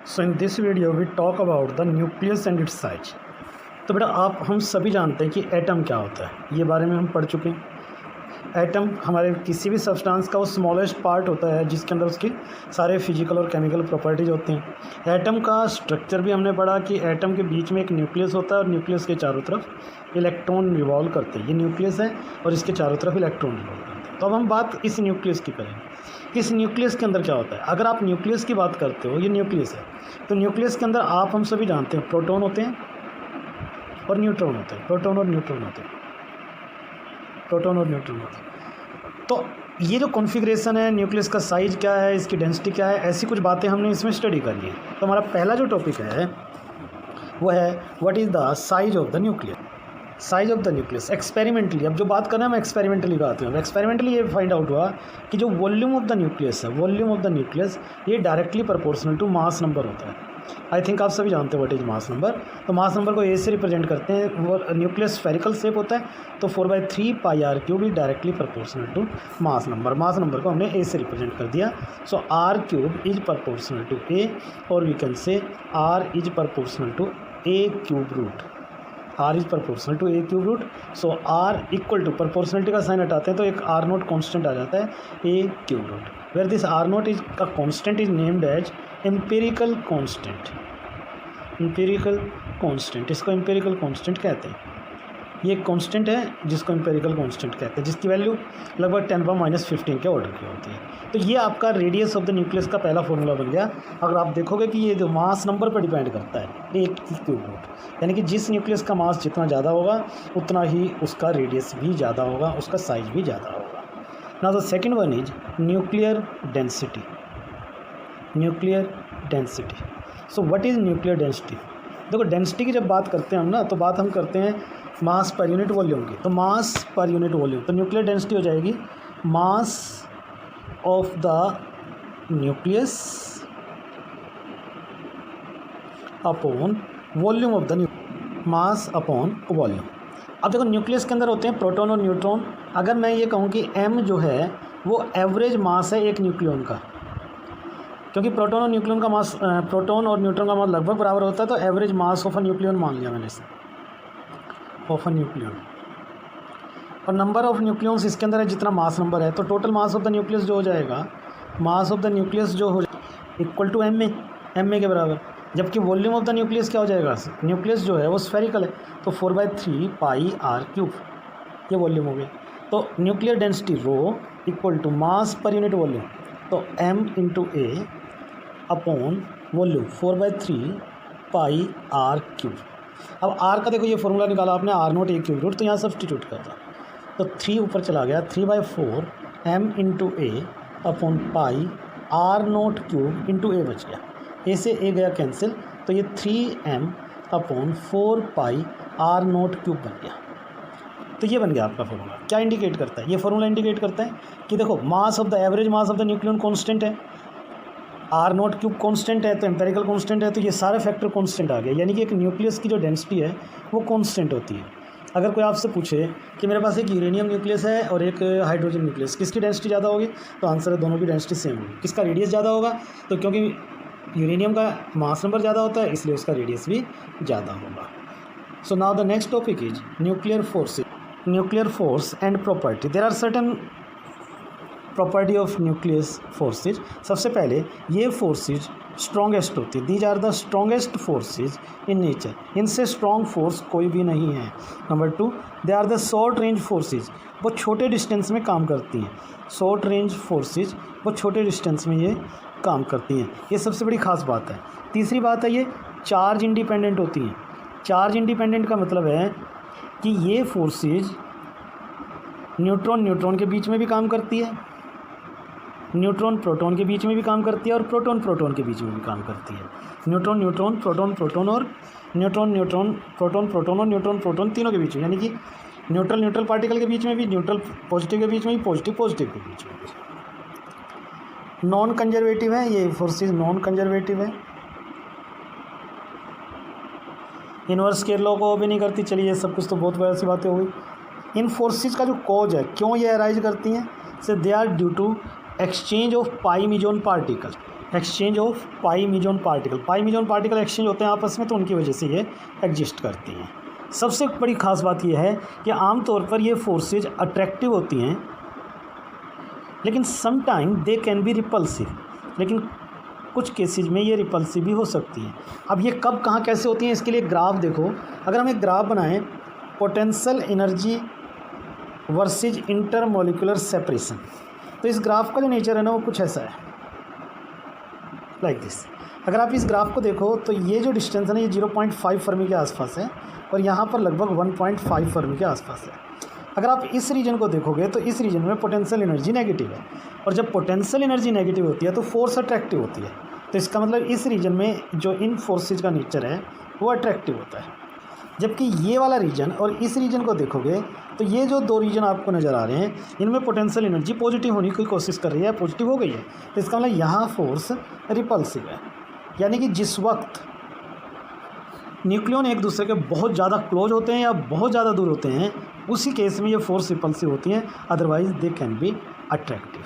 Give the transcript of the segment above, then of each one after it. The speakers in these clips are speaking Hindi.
So in this video we talk about the nucleus and its size. तो बेटा हम सभी जानते हैं कि एटम क्या होता है, ये बारे में हम पढ़ चुके हैं। एटम हमारे किसी भी सब्सटेंस का वो स्मॉलेस्ट पार्ट होता है जिसके अंदर उसके सारे फिजिकल और केमिकल प्रॉपर्टीज होती हैं। एटम का स्ट्रक्चर भी हमने पढ़ा कि एटम के बीच में एक न्यूक्लियस होता है और न्यूक्लियस के चारों तरफ इलेक्ट्रॉन रिवॉल्व करते हैं। ये न्यूक्लियस है और इसके चारों तरफ इलेक्ट्रॉन रिवॉल्व करते हैं। तो अब हम बात इस न्यूक्लियस की करेंगे। इस न्यूक्लियस के अंदर क्या होता है? अगर आप न्यूक्लियस की बात करते हो, ये न्यूक्लियस है, तो न्यूक्लियस के अंदर हम सभी जानते हैं प्रोटॉन होते हैं और न्यूट्रॉन होते हैं। प्रोटॉन और न्यूट्रॉन होते हैं, प्रोटॉन और न्यूट्रॉन होते हैं। तो ये जो कॉन्फ़िगरेशन है, न्यूक्लियस का साइज़ क्या है, इसकी डेंसिटी क्या है, ऐसी कुछ बातें हमने इसमें स्टडी करी है। तो हमारा पहला जो टॉपिक है वो है what is the size of the nucleus. Size of the nucleus experimentally, अब जो बात कर रहे हैं हम एक्सपेरिमेंटली का आते हैं। एक्सपेरिमेंटली ये फाइंड आउट हुआ कि जो वॉल्यूम ऑफ द न्यूक्लियस है, वॉल्यूम ऑफ द न्यूक्लियस ये directly proportional to mass number होता है। आई थिंक आप सभी जानते हो व्हाट इज मास नंबर। तो मास नंबर को ए से रिप्रेजेंट करते हैं। वो न्यूक्लियस स्फेरिकल शेप होता है, तो 4/3 πr³ is directly proportional to mass number. Mass number को हमने ए से रिप्रेजेंट कर दिया। So r³ is proportional to A, और we can say r is proportional to a³√। r is proportional to a³√। So r equal to, proportionality का साइन हटाते हैं तो एक r0 कॉन्स्टेंट आ जाता है a³√, where this r0 is का constant is named as empirical constant. Empirical constant, इसको एम्पिरिकल कांस्टेंट कहते हैं। ये एक कांस्टेंट है जिसको एम्पिरिकल कांस्टेंट कहते हैं, जिसकी वैल्यू लगभग 10⁻⁻15 के ऑर्डर की होती है। तो ये आपका रेडियस ऑफ द न्यूक्लियस का पहला फॉर्मूला बन गया। अगर आप देखोगे कि ये जो मास नंबर पर डिपेंड करता है, a³√, यानी कि जिस न्यूक्लियस का मास जितना ज़्यादा होगा उतना ही उसका रेडियस भी ज़्यादा होगा, उसका साइज भी ज़्यादा होगा। Now the second one is nuclear density. Nuclear density, so what is nuclear density? देखो, डेंसिटी की जब बात करते हैं हम ना, तो बात हम करते हैं मास पर यूनिट वॉल्यूम की। तो मास पर यूनिट वॉल्यूम, तो न्यूक्लियर डेंसिटी हो जाएगी मास of the nucleus upon volume of the mass upon volume. अब देखो, न्यूक्लियस के अंदर होते हैं प्रोटॉन और न्यूट्रॉन। अगर मैं ये कहूँ कि m जो है वो एवरेज मास है एक न्यूक्लियन का, क्योंकि प्रोटॉन और न्यूक्लियन का मास, प्रोटॉन और न्यूट्रॉन का मास लगभग बराबर होता है, तो average mass of a nucleon मान लिया मैंने इसे, ऑफ अ न्यूक्लियन। और नंबर ऑफ न्यूक्लियंस इसके अंदर है जितना मास नंबर है, तो total mass of the nucleus जो हो जाएगा, मास ऑफ द न्यूक्लियस जो हो इक्वल टू एम ए के बराबर। जबकि वॉल्यूम ऑफ द न्यूक्लियस क्या हो जाएगा? न्यूक्लियस जो है वो स्फेरिकल है, तो 4/3 πr³ ये वॉल्यूम हो गया। तो nuclear density rho equal to mass पर यूनिट वॉल्यूम, तो m × a upon volume 4/3 πr³। अब r का देखो ये फॉर्मूला निकाला आपने, r0 a³√, तो यहाँ सब्सटीट्यूट कर दो, तो 3 ऊपर चला गया, 3/4 m × a upon pi r0³ a बच गया। a से a गया कैंसिल, तो ये 3m अपॉन 4 πr0³ बन गया। तो ये बन गया आपका फॉर्मूला। क्या इंडिकेट करता है ये फॉर्मूला? इंडिकेट करता है कि देखो, मास of the average mass of the nucleon constant है, r0³ कांस्टेंट है, तो एम्पेरिकल कांस्टेंट है, तो ये सारे फैक्टर कांस्टेंट आ गए। यानी कि एक न्यूक्लियस की जो डेंसिटी है वो कांस्टेंट होती है। अगर कोई आपसे पूछे कि मेरे पास एक यूरेनियम न्यूक्लियस है और एक हाइड्रोजन न्यूक्लियस, किसकी डेंसिटी ज़्यादा होगी? तो आंसर है दोनों की डेंसिटी सेम होगी। किसका रेडियस ज़्यादा होगा? तो क्योंकि यूरेनियम का मास नंबर ज़्यादा होता है, इसलिए उसका रेडियस भी ज़्यादा होगा। So now the next topic is nuclear forces. Nuclear force and property. There are certain property of nucleus forces. सबसे पहले, ये फोर्सेज स्ट्रॉन्गेस्ट होती है। These are the strongest forces in nature. इनसे स्ट्रॉन्ग फोर्स कोई भी नहीं है। Number 2, they are the short range forces. वो छोटे डिस्टेंस में काम करती हैं। शॉर्ट रेंज फोर्सेज वो छोटे डिस्टेंस में ये काम करती हैं। ये सबसे बड़ी खास बात है। तीसरी बात है, ये चार्ज इंडिपेंडेंट होती हैं। चार्ज इंडिपेंडेंट का मतलब है कि ये फोर्सेज न्यूट्रॉन के बीच में भी काम करती है, न्यूट्रॉन प्रोटॉन के बीच में भी काम करती है, और प्रोटॉन के बीच में भी काम करती है। न्यूट्रॉन प्रोटॉन और न्यूट्रॉन तीनों के बीच में, यानी कि न्यूट्रल पार्टिकल के बीच में भी, न्यूट्रल पॉजिटिव के बीच में भी, पॉजिटिव के बीच में भी। नॉन कंजर्वेटिव है ये फोर्सेज, नॉन कंजर्वेटिव है। इन्वर्स केयर लॉ को भी नहीं करती। चलिए, ये सब कुछ तो बहुत वैसी बातें हो गई। इन फोर्सेज का जो कॉज है, क्यों ये अराइज करती हैं, say they are due to exchange of pi meson particle. Exchange of pi meson particle exchange होते हैं आपस में, तो उनकी वजह से ये एग्जिस्ट करती हैं। सबसे बड़ी ख़ास बात यह है कि आमतौर पर ये फोर्सेज अट्रैक्टिव होती हैं, लेकिन some time they can be repulsive, लेकिन कुछ केसेज में ये रिपल्सिव भी हो सकती हैं। अब ये कब कहाँ कैसे होती हैं, इसके लिए ग्राफ देखो। अगर हम एक ग्राफ बनाएं, potential energy versus intermolecular separation, तो इस ग्राफ का जो नेचर है ना वो कुछ ऐसा है, लाइक दिस। अगर आप इस ग्राफ को देखो तो ये जो डिस्टेंस है ना ये 0.5 फर्मी के आसपास है, और यहाँ पर लगभग 1.5 फर्मी के आसपास है। अगर आप इस रीजन को देखोगे तो इस रीजन में पोटेंशियल एनर्जी नेगेटिव है, और जब पोटेंशियल एनर्जी नेगेटिव होती है तो फोर्स अट्रैक्टिव होती है। तो इसका मतलब इस रीजन में जो इन फोर्सेज का नेचर है वो अट्रैक्टिव होता है। जबकि ये वाला रीजन और इस रीजन को देखोगे तो ये जो दो रीजन आपको नज़र आ रहे हैं, इनमें पोटेंशियल एनर्जी पॉजिटिव होने की कोशिश कर रही है, पॉजिटिव हो गई है। तो इसका मतलब यहाँ फोर्स रिपल्सिव है, यानी कि जिस वक्त न्यूक्लियन एक दूसरे के बहुत ज़्यादा क्लोज होते हैं या बहुत ज़्यादा दूर होते हैं, उसी केस में ये फोर्स रिपल्सिव होती हैं, otherwise they can be attractive.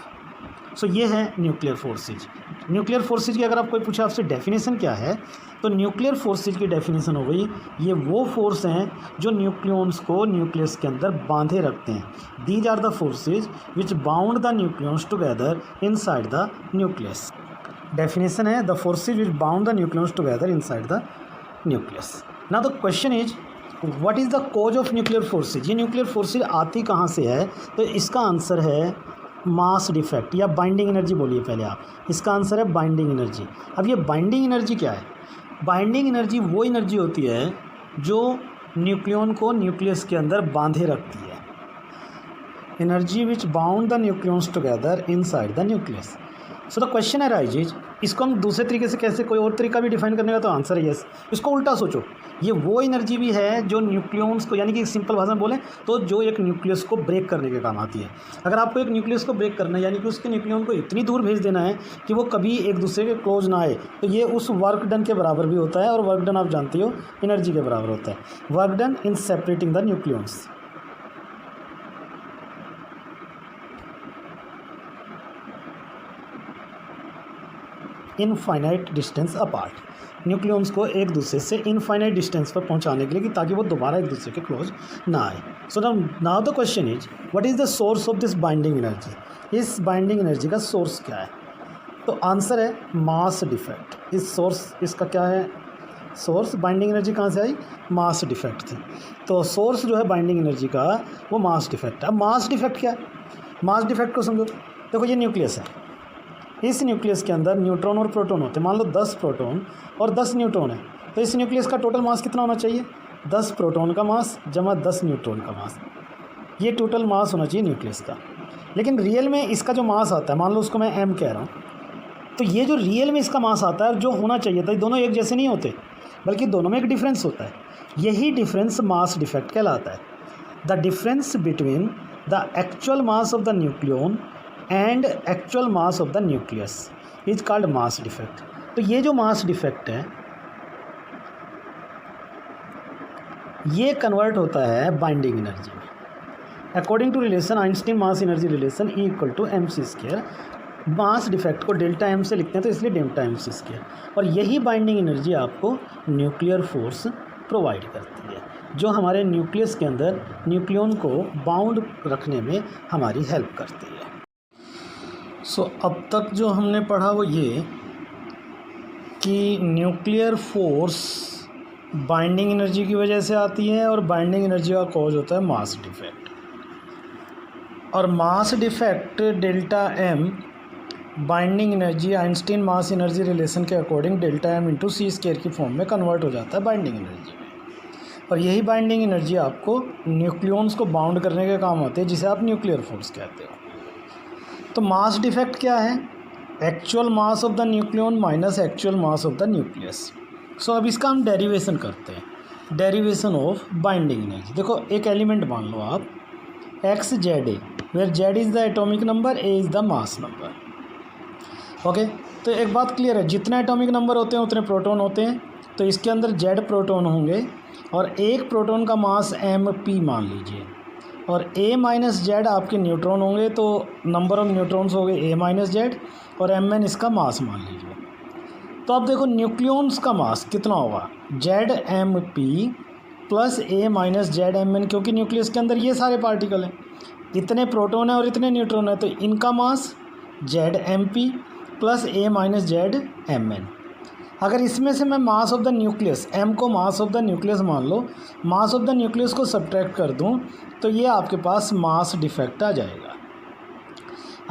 So ये है न्यूक्लियर फोर्सेज। न्यूक्लियर फोर्सेज की अगर आप कोई पूछे आपसे डेफिनेशन क्या है, तो न्यूक्लियर फोर्सेज की डेफिनेशन हो गई, ये वो फोर्स हैं जो न्यूक्लियंस को न्यूक्लियस के अंदर बांधे रखते हैं। These are the forces which bound the nucleons together inside the nucleus. Definition है the forces which bound the nucleons together inside the nucleus. Now the question is what is the cause of nuclear forces. ये न्यूक्लियर फोर्सेज आती कहाँ से है, तो इसका आंसर है मास डिफेक्ट या बाइंडिंग एनर्जी बोलिए पहले आप। इसका आंसर है बाइंडिंग एनर्जी। अब ये बाइंडिंग एनर्जी क्या है? बाइंडिंग एनर्जी वो एनर्जी होती है जो न्यूक्लियन को न्यूक्लियस के अंदर बांधे रखती है। Energy which bound the nucleons together inside the nucleus. So the question arises, इसको हम दूसरे तरीके से कैसे, कोई और तरीका भी डिफाइन करने का, तो आंसर है यस। इसको उल्टा सोचो, ये वो एनर्जी भी है जो न्यूक्लियंस को, यानी कि सिंपल भाषा में बोलें तो जो एक न्यूक्लियस को ब्रेक करने के काम आती है। अगर आपको एक न्यूक्लियस को ब्रेक करना है, यानी कि उसके न्यूक्लियन को इतनी दूर भेज देना है कि वो कभी एक दूसरे के क्लोज ना आए, तो ये उस वर्क डन के बराबर भी होता है, और वर्क डन आप जानते हो एनर्जी के बराबर होता है। Work done in separating the nucleons. Infinite distance apart, nucleons को एक दूसरे से इनफाइनाइट डिस्टेंस पर पहुंचाने के लिए, कि ताकि वो दोबारा एक दूसरे के क्लोज ना आए। सो now the question is what is the source of this binding energy. इस बाइंडिंग एनर्जी का सोर्स क्या है? तो आंसर है मास डिफेक्ट। इस सोर्स, इसका क्या है सोर्स? बाइंडिंग एनर्जी कहाँ से आई? मास डिफेक्ट थी। तो सोर्स जो है बाइंडिंग एनर्जी का वो मास डिफेक्ट है। अब मास डिफेक्ट क्या है? मास डिफेक्ट को समझो। देखो ये न्यूक्लियस है, इस न्यूक्लियस के अंदर न्यूट्रॉन और प्रोटॉन होते हैं। मान लो 10 प्रोटॉन और 10 न्यूट्रॉन है, तो इस न्यूक्लियस का टोटल मास कितना होना चाहिए? 10 प्रोटॉन का मास जमा 10 न्यूट्रॉन का मास, ये टोटल मास होना चाहिए न्यूक्लियस का। लेकिन रियल में इसका जो मास आता है, मान लो उसको मैं m कह रहा हूँ, तो ये जो रियल में इसका मास आता है जो होना चाहिए था, दोनों एक जैसे नहीं होते, बल्कि दोनों में एक डिफरेंस होता है। यही डिफरेंस मास डिफेक्ट कहलाता है। The difference between the actual mass of the nucleon and actual mass of the nucleus is called mass defect. तो ये जो मास डिफेक्ट है ये कन्वर्ट होता है बाइंडिंग एनर्जी में। According to relation Einstein mass energy relation E equal to mc²। Mass defect को डेल्टा m से लिखते हैं, तो इसलिए डेल्टा mc²। और यही बाइंडिंग एनर्जी आपको न्यूक्लियर फोर्स प्रोवाइड करती है, जो हमारे न्यूक्लियस के अंदर न्यूक्लियन को बाउंड रखने में हमारी हेल्प करती है। सो अब तक जो हमने पढ़ा वो ये कि न्यूक्लियर फोर्स बाइंडिंग एनर्जी की वजह से आती है, और बाइंडिंग एनर्जी का कॉज होता है मास डिफेक्ट। और mass defect delta m binding energy Einstein mass energy relation के according delta m into c² की फॉर्म में कन्वर्ट हो जाता है बाइंडिंग एनर्जी में। और यही बाइंडिंग एनर्जी आपको न्यूक्लियंस को बाउंड करने के काम आती है, जिसे आप न्यूक्लियर फोर्स कहते हो। तो मास डिफेक्ट क्या है? Actual mass of the nucleon minus actual mass of the nucleus. So अब इसका हम डेरिवेशन करते हैं, डेरिवेशन ऑफ बाइंडिंग एनर्जी। देखो एक एलिमेंट मान लो आप XZA, where Z is the atomic number, A is the mass number. Okay, तो एक बात क्लियर है, जितने एटॉमिक नंबर होते हैं उतने प्रोटॉन होते हैं। तो इसके अंदर Z प्रोटॉन होंगे, और एक प्रोटॉन का मास MP मान लीजिए, और A माइनस जेड आपके न्यूट्रॉन होंगे, तो नंबर ऑफ न्यूट्रॉन्स हो गए A माइनस जेड, और Mn इसका मास मान लीजिए। तो आप देखो न्यूक्लियॉन्स का मास कितना होगा, ZmP plus A minus ZmN, क्योंकि न्यूक्लियस के अंदर ये सारे पार्टिकल हैं, इतने प्रोटॉन है और इतने न्यूट्रॉन है, तो इनका मास ZmP plus A minus ZmN। अगर इसमें से मैं मास ऑफ द न्यूक्लियस, M को मास ऑफ द न्यूक्लियस मान लो, मास ऑफ द न्यूक्लियस को सब्ट्रैक्ट कर दूं तो ये आपके पास मास डिफेक्ट आ जाएगा।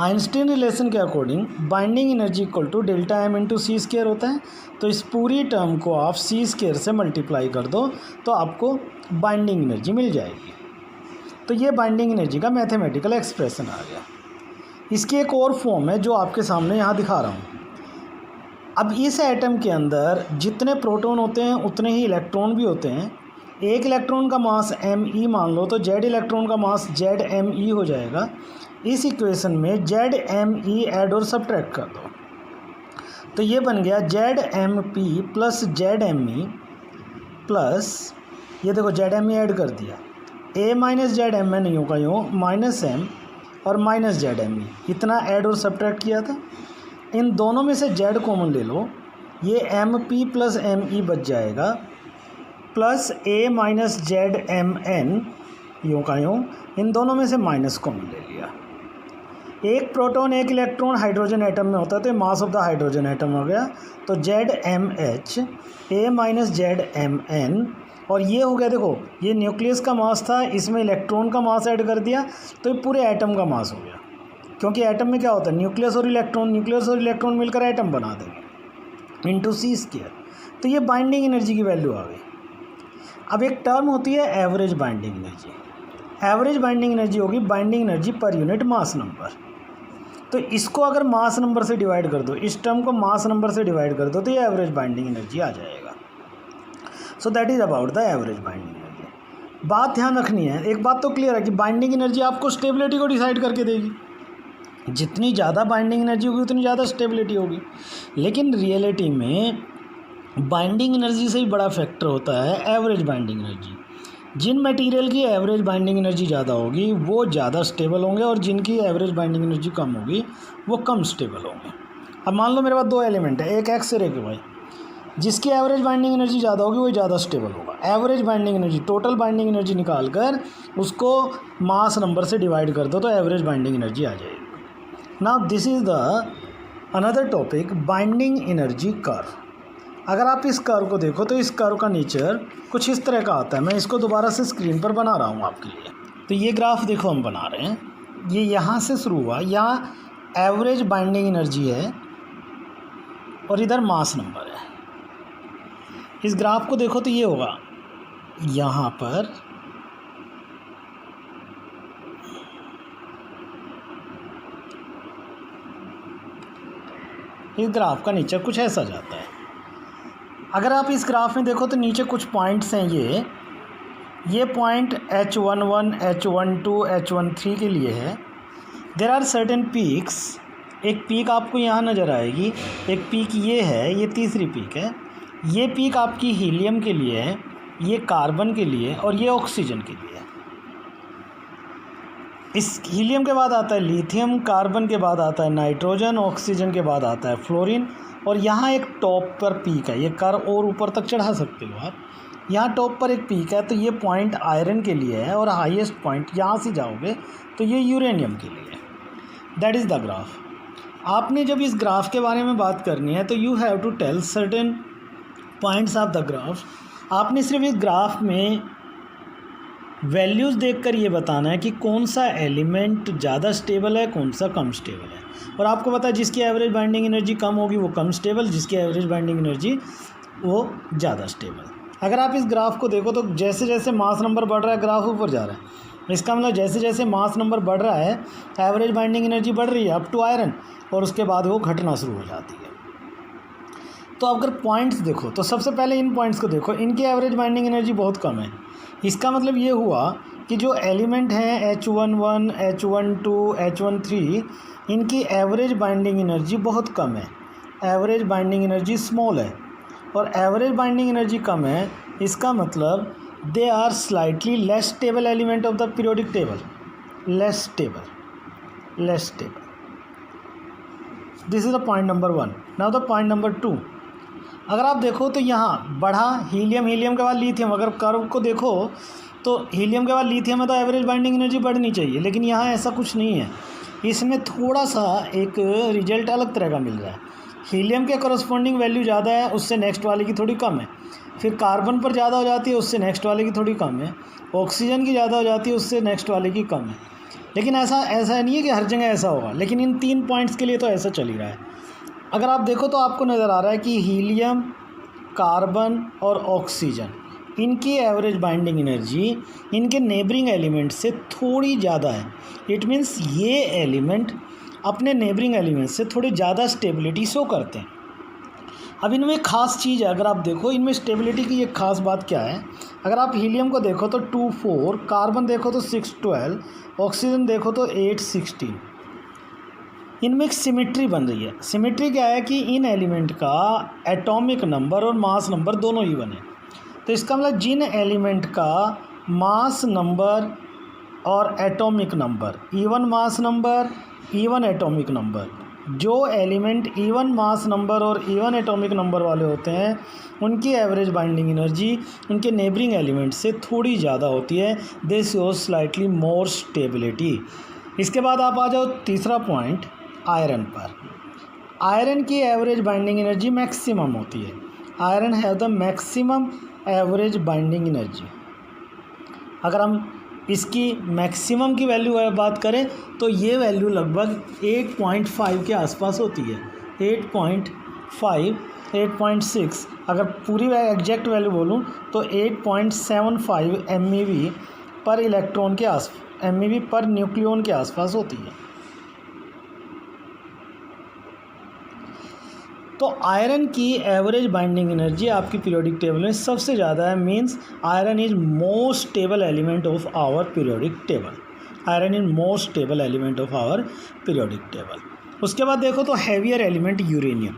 आइंस्टीन रिलेशन के according binding energy equal to delta M into C square होता है। तो इस पूरी टर्म को आप सी स्क्वायर से मल्टीप्लाई कर दो तो आपको बाइंडिंग एनर्जी मिल जाएगी। तो ये बाइंडिंग एनर्जी का मैथमेटिकल एक्सप्रेशन आ गया। इसकी एक और फॉर्म है जो आपके सामने यहाँ दिखा रहा हूँ। अब इस एटम के अंदर जितने प्रोटॉन होते हैं उतने ही इलेक्ट्रॉन भी होते हैं। एक इलेक्ट्रॉन का मास Me मान लो तो Z इलेक्ट्रॉन का मास ZmE हो जाएगा। इस इक्वेशन में ZmE ऐड और सब्ट्रैक्ट कर दो तो ये बन गया ZmP प्लस ZmE प्लस, ये देखो ZmE ऐड कर दिया, A माइनस ZmN यूँ का यूँ माइनस M और माइनस ZmE, इतना ऐड और सब्ट्रैक्ट किया था। इन दोनों में से Z कॉमन ले लो, ये MP प्लस ME बच जाएगा प्लस A माइनस ZmN यूँ का यूँ, इन दोनों में से माइनस कॉमन ले लिया। एक प्रोटॉन एक इलेक्ट्रॉन हाइड्रोजन एटम में होता है तो मास ऑफ द हाइड्रोजन एटम हो गया, तो ZmH A माइनस ZmN, और ये हो गया, देखो ये न्यूक्लियस का मास था, इसमें इलेक्ट्रॉन का मास ऐड कर दिया तो ये पूरे एटम का मास हो गया। क्योंकि एटम में क्या होता है, न्यूक्लियस और इलेक्ट्रॉन मिलकर एटम बना देंगे इंटू सी स्क्वायर। तो ये बाइंडिंग एनर्जी की वैल्यू आ गई। अब एक टर्म होती है average binding energy. Average binding energy होगी binding energy per unit mass number. तो इसको अगर मास नंबर से डिवाइड कर दो, इस टर्म को मास नंबर से डिवाइड कर दो तो ये एवरेज बाइंडिंग एनर्जी आ जाएगा। So that is about the average binding energy. बात ध्यान रखनी है, एक बात तो क्लियर है कि बाइंडिंग एनर्जी आपको स्टेबिलिटी को डिसाइड करके देगी। जितनी ज़्यादा बाइंडिंग एनर्जी होगी उतनी ज़्यादा स्टेबिलिटी होगी। लेकिन रियलिटी में बाइंडिंग एनर्जी से ही बड़ा फैक्टर होता है एवरेज बाइंडिंग एनर्जी। जिन मटेरियल की एवरेज बाइंडिंग एनर्जी ज़्यादा होगी वो ज़्यादा स्टेबल होंगे और जिनकी एवरेज बाइंडिंग एनर्जी कम होगी वो कम स्टेबल होंगे। अब मान लो मेरे पास दो एलिमेंट है, एक एक्स और एक वाई, जिसकी एवरेज बाइंडिंग एनर्जी ज़्यादा होगी वो ज़्यादा स्टेबल होगा। Average binding energy, total binding energy निकाल कर उसको मास नंबर से डिवाइड कर दो तो एवरेज बाइंडिंग एनर्जी आ जाएगी। Now this is the another topic, binding energy curve. अगर आप इस कर्व को देखो तो इस कर्व का नेचर कुछ इस तरह का आता है। मैं इसको दोबारा से स्क्रीन पर बना रहा हूँ आपके लिए। तो ये ग्राफ देखो हम बना रहे हैं, ये यहाँ से शुरू हुआ, यहाँ एवरेज बाइंडिंग एनर्जी है और इधर मास नंबर है। इस ग्राफ को देखो तो ये होगा, यहाँ पर इस ग्राफ का नेचर कुछ ऐसा जाता है। अगर आप इस ग्राफ में देखो तो नीचे कुछ पॉइंट्स हैं, ये पॉइंट H11, H12, H13 के लिए है। There are certain peaks. एक पीक आपको यहाँ नज़र आएगी, एक पीक ये है, ये तीसरी पीक है। ये पीक आपकी हीलियम के लिए है, ये कार्बन के लिए और ये ऑक्सीजन के लिए है। इस हीलियम के बाद आता है लिथियम, कार्बन के बाद आता है नाइट्रोजन, ऑक्सीजन के बाद आता है फ्लोरीन, और यहाँ एक टॉप पर पीक है। ये कर्व और ऊपर तक चढ़ा सकते हो आप। यहाँ टॉप पर एक पीक है तो ये पॉइंट आयरन के लिए है और हाईएस्ट पॉइंट यहाँ से जाओगे तो ये यूरेनियम के लिए है। That is the graph. आपने जब इस ग्राफ के बारे में बात करनी है तो you have to tell certain points of the graph. आपने सिर्फ इस ग्राफ में वैल्यूज़ देखकर ये बताना है कि कौन सा एलिमेंट ज़्यादा स्टेबल है, कौन सा कम स्टेबल है। और आपको पता है जिसकी एवरेज बाइंडिंग एनर्जी कम होगी वो कम स्टेबल, जिसकी एवरेज बाइंडिंग एनर्जी वो ज़्यादा स्टेबल। अगर आप इस ग्राफ को देखो तो जैसे जैसे मास नंबर बढ़ रहा है ग्राफ ऊपर जा रहा है। इसका मतलब जैसे जैसे मास नंबर बढ़ रहा है एवरेज बाइंडिंग एनर्जी बढ़ रही है अप टू आयरन, और उसके बाद वो घटना शुरू हो जाती है। तो अगर पॉइंट्स देखो तो सबसे पहले इन पॉइंट्स को देखो, इनकी एवरेज बाइंडिंग एनर्जी बहुत कम है। इसका मतलब ये हुआ कि जो एलिमेंट हैं H11, H12, H13, इनकी एवरेज बाइंडिंग एनर्जी बहुत कम है। एवरेज बाइंडिंग एनर्जी स्मॉल है और एवरेज बाइंडिंग एनर्जी कम है। इसका मतलब they are slightly less stable element of the periodic table, less stable. This is the point number 1। Now the point number 2, अगर आप देखो तो यहाँ बढ़ा हीलियम, हीलियम के बाद लिथियम, अगर कर्व को देखो तो हीलियम के बाद लिथियम है तो एवरेज बाइंडिंग एनर्जी बढ़नी चाहिए, लेकिन यहाँ ऐसा कुछ नहीं है। इसमें थोड़ा सा एक रिजल्ट अलग तरह का मिल रहा है। हीलियम के करस्पॉन्डिंग वैल्यू ज़्यादा है, उससे नेक्स्ट वाले की थोड़ी कम है। फिर कार्बन पर ज़्यादा हो जाती है, उससे नेक्स्ट वाले की थोड़ी कम है। ऑक्सीजन की ज़्यादा हो जाती है, उससे नेक्स्ट वाले की कम है। लेकिन ऐसा नहीं है कि हर जगह ऐसा होगा, लेकिन इन 3 पॉइंट्स के लिए तो ऐसा चल ही रहा है। अगर आप देखो तो आपको नज़र आ रहा है कि हीलियम, कार्बन और ऑक्सीजन, इनकी एवरेज बाइंडिंग एनर्जी इनके नेबरिंग एलिमेंट से थोड़ी ज़्यादा है। इट मीन्स ये एलिमेंट अपने नेबरिंग एलिमेंट से थोड़ी ज़्यादा स्टेबिलिटी शो करते हैं। अब इनमें ख़ास चीज़ है, अगर आप देखो इनमें स्टेबिलिटी की एक ख़ास बात क्या है। अगर आप हीलियम को देखो तो 2,4, कार्बन देखो तो 6,12, ऑक्सीजन देखो तो 8,16। इनमें एक सिमेट्री बन रही है। सिमेट्री क्या है कि इन एलिमेंट का एटॉमिक नंबर और मास नंबर दोनों इवन है। तो इसका मतलब जिन एलिमेंट का मास नंबर और atomic number, even mass number, even atomic number, जो एलिमेंट इवन मास नंबर और इवन एटॉमिक नंबर वाले होते हैं उनकी एवरेज बाइंडिंग एनर्जी उनके नेबरिंग एलिमेंट से थोड़ी ज़्यादा होती है। दे शो स्लाइटली मोर स्टेबिलिटी। इसके बाद आप आ जाओ तीसरा पॉइंट, आयरन पर। आयरन की एवरेज बाइंडिंग एनर्जी मैक्सिमम होती है। Iron have the maximum average binding energy. अगर हम इसकी मैक्सिमम की वैल्यू बात करें तो ये वैल्यू लगभग 8.5 के आसपास होती है। 8.5, 8.6, अगर पूरी एग्जैक्ट वैल्यू बोलूँ तो 8.75 MeV पर इलेक्ट्रॉन के MeV पर न्यूक्लियन के आसपास होती है। तो आयरन की एवरेज बाइंडिंग एनर्जी आपकी पीरियोडिक टेबल में सबसे ज़्यादा है। Means iron is most stable element of our periodic table. Iron is most stable element of our periodic table. उसके बाद देखो तो हैवियर एलिमेंट यूरेनियम।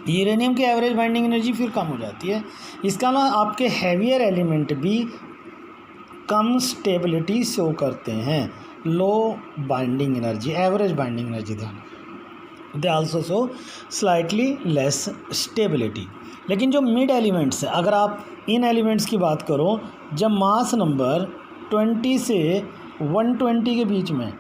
यूरेनियम की एवरेज बाइंडिंग एनर्जी फिर कम हो जाती है। इसका अलावा आपके हैवियर एलिमेंट भी कम स्टेबिलिटी शो करते हैं, low binding energy, average binding energy they also show slightly less stability. लेकिन जो मिड एलिमेंट्स है, अगर आप इन एलिमेंट्स की बात करो, जब मास नंबर 20 से 120 के बीच में,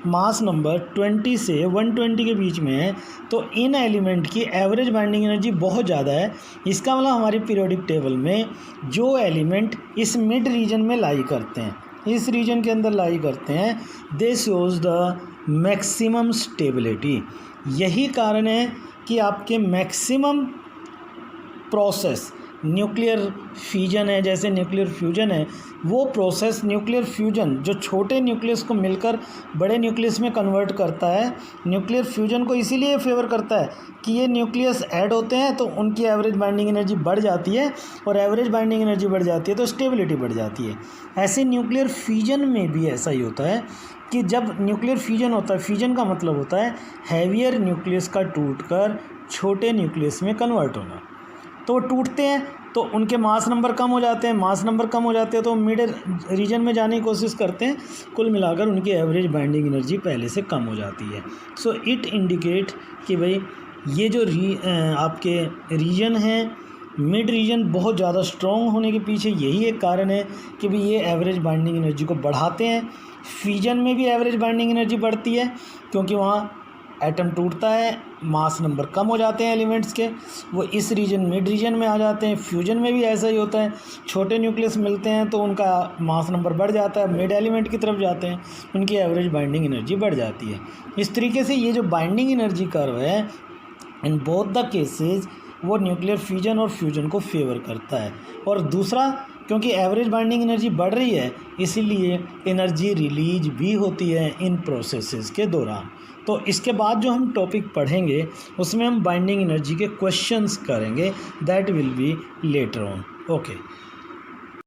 मास नंबर 20 से 120 के बीच में है, तो इन एलिमेंट की एवरेज बाइंडिंग एनर्जी बहुत ज़्यादा है। इसका मतलब हमारी पीरियोडिक टेबल में जो एलिमेंट इस मिड रीजन में लाई करते हैं, इस रीजन के अंदर लाई करते हैं, दे शोज़ द मैक्सिमम स्टेबिलिटी। यही कारण है कि आपके मैक्सिमम प्रोसेस न्यूक्लियर फ्यूजन है, जैसे न्यूक्लियर फ्यूजन है, वो प्रोसेस न्यूक्लियर फ्यूजन जो छोटे न्यूक्लियस को मिलकर बड़े न्यूक्लियस में कन्वर्ट करता है, न्यूक्लियर फ्यूजन को इसीलिए फेवर करता है कि ये न्यूक्लियस ऐड होते हैं तो उनकी एवरेज बाइंडिंग एनर्जी बढ़ जाती है, और एवरेज बाइंडिंग एनर्जी बढ़ जाती है तो स्टेबिलिटी बढ़ जाती है। ऐसे न्यूक्लियर फ्यूजन में भी ऐसा ही होता है कि जब न्यूक्लियर फ्यूजन होता है, फ्यूजन का मतलब होता है हैवियर न्यूक्लियस का टूटकर छोटे न्यूक्लियस में कन्वर्ट होना। तो वो टूटते हैं तो उनके मास नंबर कम हो जाते हैं, मास नंबर कम हो जाते हैं तो मिड रीजन में जाने की कोशिश करते हैं। कुल मिलाकर उनकी एवरेज बाइंडिंग एनर्जी पहले से कम हो जाती है। सो इट इंडिकेट कि भाई ये जो आपके रीजन हैं, मिड रीजन बहुत ज़्यादा स्ट्रॉन्ग होने के पीछे यही एक कारण है कि भाई ये एवरेज बाइंडिंग एनर्जी को बढ़ाते हैं। फ्यूजन में भी एवरेज बाइंडिंग एनर्जी बढ़ती है क्योंकि वहाँ एटम टूटता है, मास नंबर कम हो जाते हैं एलिमेंट्स के, वो इस रीजन मिड रीजन में आ जाते हैं। फ्यूजन में भी ऐसा ही होता है, छोटे न्यूक्लियस मिलते हैं तो उनका मास नंबर बढ़ जाता है, मिड एलिमेंट की तरफ जाते हैं, उनकी एवरेज बाइंडिंग एनर्जी बढ़ जाती है। इस तरीके से ये जो बाइंडिंग एनर्जी कर्व है, इन बोथ द केसेस वो न्यूक्लियर फ्यूजन और फ्यूजन को फेवर करता है। और दूसरा, क्योंकि एवरेज बाइंडिंग एनर्जी बढ़ रही है इसीलिए एनर्जी रिलीज भी होती है इन प्रोसेसेस के दौरान। तो इसके बाद जो हम टॉपिक पढ़ेंगे उसमें हम बाइंडिंग एनर्जी के क्वेश्चंस करेंगे, that will be later on. Okay.